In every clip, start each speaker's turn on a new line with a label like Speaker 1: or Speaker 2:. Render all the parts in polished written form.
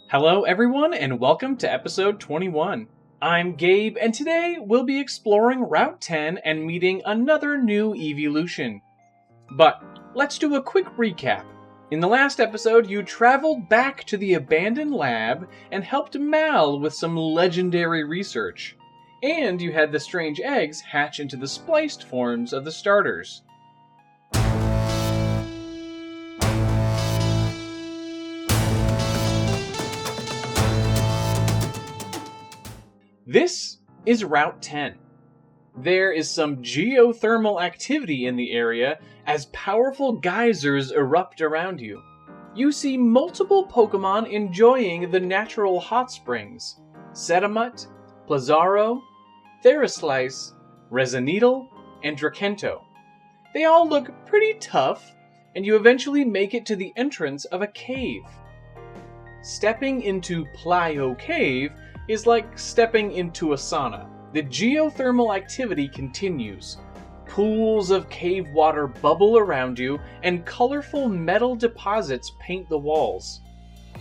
Speaker 1: Hello everyone and welcome to episode 21. I'm Gabe and today we'll be exploring Route 10 and meeting another new evolution. But let's do a quick recap. In the last episode you traveled back to the abandoned lab and helped Mal with some legendary research. And you had the strange eggs hatch into the spliced forms of the starters. This is Route 10. There is some geothermal activity in the area as powerful geysers erupt around you. You see multiple Pokemon enjoying the natural hot springs. Sedimut, Plazaro, Theraslice, Resonneedle, and Drakento. They all look pretty tough, and you eventually make it to the entrance of a cave. Stepping into Plyo Cave is like stepping into a sauna. The geothermal activity continues. Pools of cave water bubble around you, and colorful metal deposits paint the walls.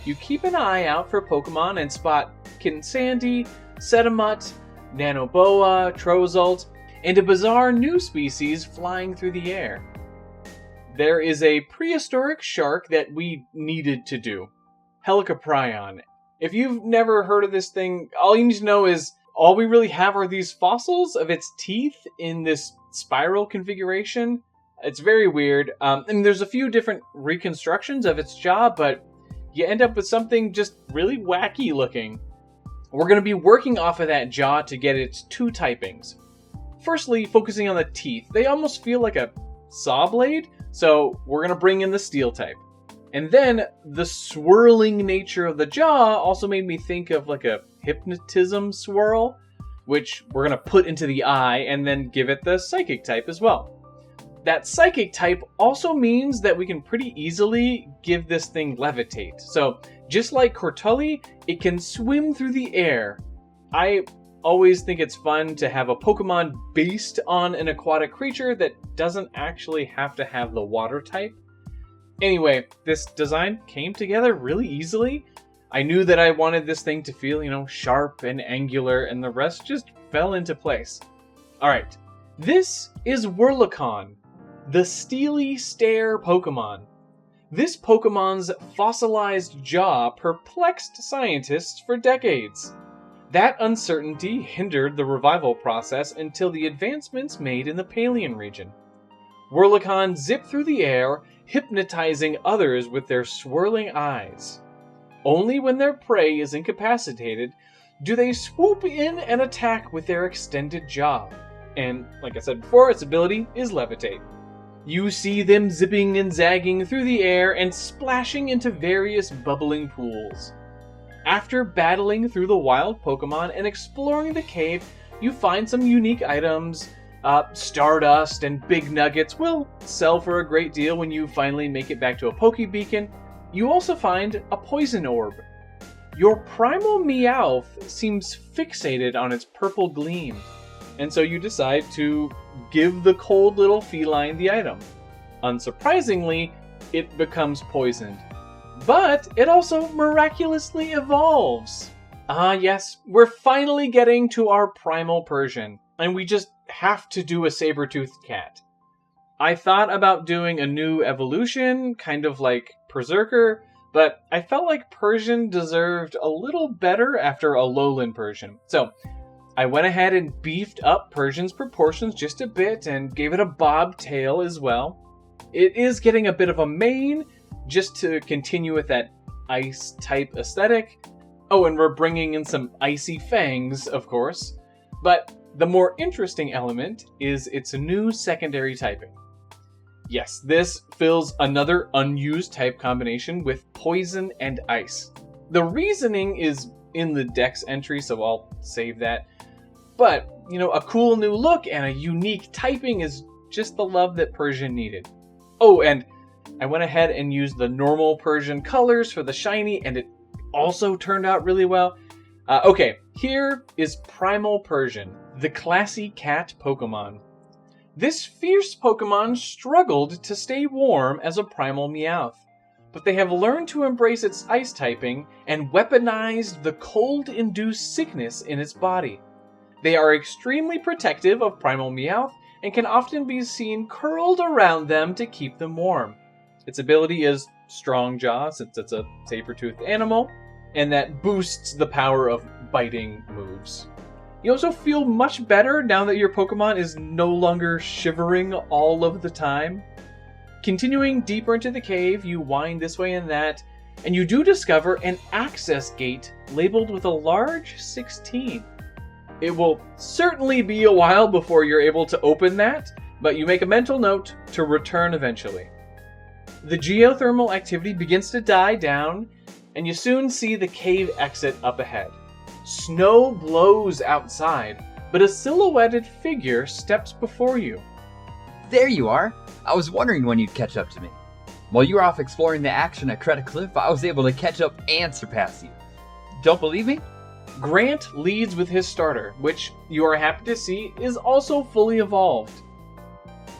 Speaker 1: You keep an eye out for Pokemon and spot Kinsandy, Sedimut, Nanoboa, Trozult, and a bizarre new species flying through the air. There is a prehistoric shark that we needed to do. Helicoprion. If you've never heard of this thing, all you need to know is all we really have are these fossils of its teeth in this spiral configuration. It's very weird. And there's a few different reconstructions of its jaw, but you end up with something just really wacky looking. We're going to be working off of that jaw to get its two typings. Firstly, focusing on the teeth. They almost feel like a saw blade, so we're going to bring in the steel type. And then the swirling nature of the jaw also made me think of like a hypnotism swirl, which we're going to put into the eye and then give it the psychic type as well. That psychic type also means that we can pretty easily give this thing levitate. So just like Cortulli, it can swim through the air. I always think it's fun to have a Pokemon based on an aquatic creature that doesn't actually have to have the water type. Anyway, this design came together really easily. I knew that I wanted this thing to feel, sharp and angular, and the rest just fell into place. Alright, this is Whirlicon, the steely stare Pokemon. This Pokemon's fossilized jaw perplexed scientists for decades. That uncertainty hindered the revival process until the advancements made in the Palean region. Whirlicon zipped through the air, hypnotizing others with their swirling eyes. Only when their prey is incapacitated do they swoop in and attack with their extended jaw. And, like I said before, its ability is levitate. You see them zipping and zagging through the air and splashing into various bubbling pools. After battling through the wild Pokemon and exploring the cave, you find some unique items. Stardust and big nuggets will sell for a great deal when you finally make it back to a Pokebeacon. You also find a poison orb. Your Primal Meowth seems fixated on its purple gleam, and so you decide to give the cold little feline the item. Unsurprisingly, it becomes poisoned. But it also miraculously evolves. Ah yes, we're finally getting to our Primal Persian, and we just have to do a saber-toothed cat. I thought about doing a new evolution, kind of like Berserker, but I felt like Persian deserved a little better after a lowland Persian. So I went ahead and beefed up Persian's proportions just a bit and gave it a bobtail as well. It is getting a bit of a mane, just to continue with that ice type aesthetic. Oh, and we're bringing in some icy fangs, of course. But the more interesting element is its new secondary typing. Yes, this fills another unused type combination with poison and ice. The reasoning is in the Dex entry, so I'll save that. But, a cool new look and a unique typing is just the love that Persian needed. Oh, and I went ahead and used the normal Persian colors for the shiny, and it also turned out really well. Okay, here is Primal Persian, the classy cat Pokemon. This fierce Pokemon struggled to stay warm as a Primal Meowth, but they have learned to embrace its ice typing and weaponized the cold-induced sickness in its body. They are extremely protective of Primal Meowth and can often be seen curled around them to keep them warm. Its ability is Strong Jaw, since it's a saber-toothed animal, and that boosts the power of biting moves. You also feel much better now that your Pokemon is no longer shivering all of the time. Continuing deeper into the cave, you wind this way and that, and you do discover an access gate labeled with a large 16. It will certainly be a while before you're able to open that, but you make a mental note to return eventually. The geothermal activity begins to die down, and you soon see the cave exit up ahead. Snow blows outside, but a silhouetted figure steps before you.
Speaker 2: There you are! I was wondering when you'd catch up to me. While you were off exploring the action at Credit Cliff, I was able to catch up and surpass you. Don't believe me?
Speaker 1: Grant leads with his starter, which you are happy to see is also fully evolved.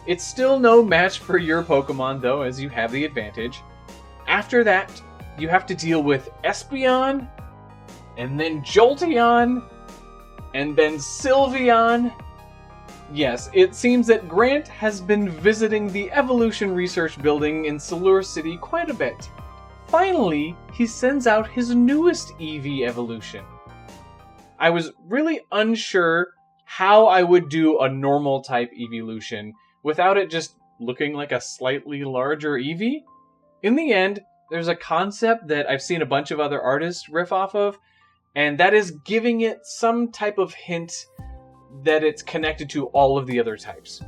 Speaker 1: It's still no match for your Pokemon though, as you have the advantage. After that, you have to deal with Espeon, and then Jolteon, and then Sylveon. Yes, it seems that Grant has been visiting the Evolution Research Building in Salur City quite a bit. Finally, he sends out his newest Eevee evolution. I was really unsure how I would do a normal type evolution without it just looking like a slightly larger Eevee. In the end, there's a concept that I've seen a bunch of other artists riff off of, and that is giving it some type of hint that it's connected to all of the other types.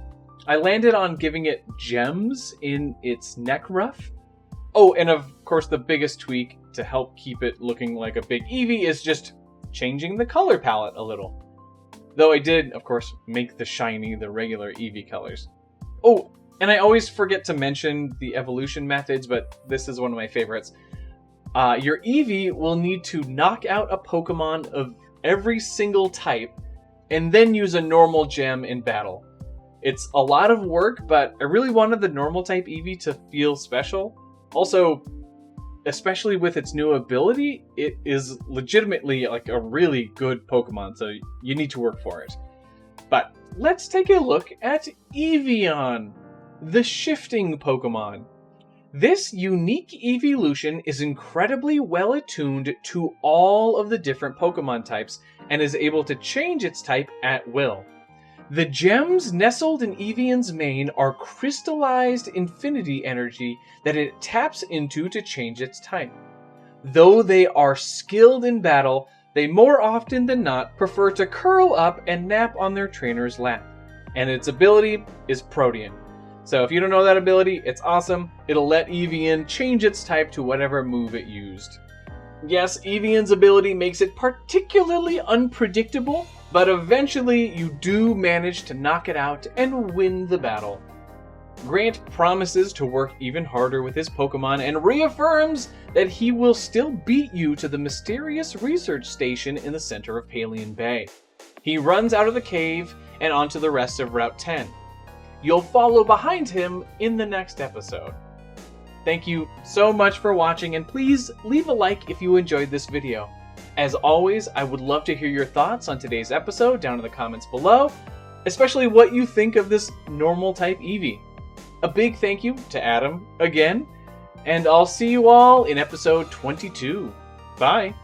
Speaker 1: I landed on giving it gems in its neck ruff. Oh, and of course the biggest tweak to help keep it looking like a big Eevee is just changing the color palette a little. Though I did, of course, make the shiny the regular Eevee colors. Oh, and I always forget to mention the evolution methods, but this is one of my favorites. Your Eevee will need to knock out a Pokemon of every single type and then use a normal gem in battle. It's a lot of work, but I really wanted the normal type Eevee to feel special. Also, especially with its new ability, it is legitimately like a really good Pokemon, so you need to work for it. But let's take a look at Eevee, the shifting Pokemon. This unique evolution is incredibly well attuned to all of the different Pokemon types and is able to change its type at will. The gems nestled in Eevee's mane are crystallized infinity energy that it taps into to change its type. Though they are skilled in battle, they more often than not prefer to curl up and nap on their trainer's lap. And its ability is Protean. So if you don't know that ability, it's awesome. It'll let Eevee change its type to whatever move it used. Yes, Eevee's ability makes it particularly unpredictable, but eventually you do manage to knock it out and win the battle. Grant promises to work even harder with his Pokemon and reaffirms that he will still beat you to the mysterious research station in the center of Palian Bay. He runs out of the cave and onto the rest of Route 10. You'll follow behind him in the next episode. Thank you so much for watching, and please leave a like if you enjoyed this video. As always, I would love to hear your thoughts on today's episode down in the comments below, especially what you think of this normal type Eevee. A big thank you to Adam again, and I'll see you all in episode 22. Bye!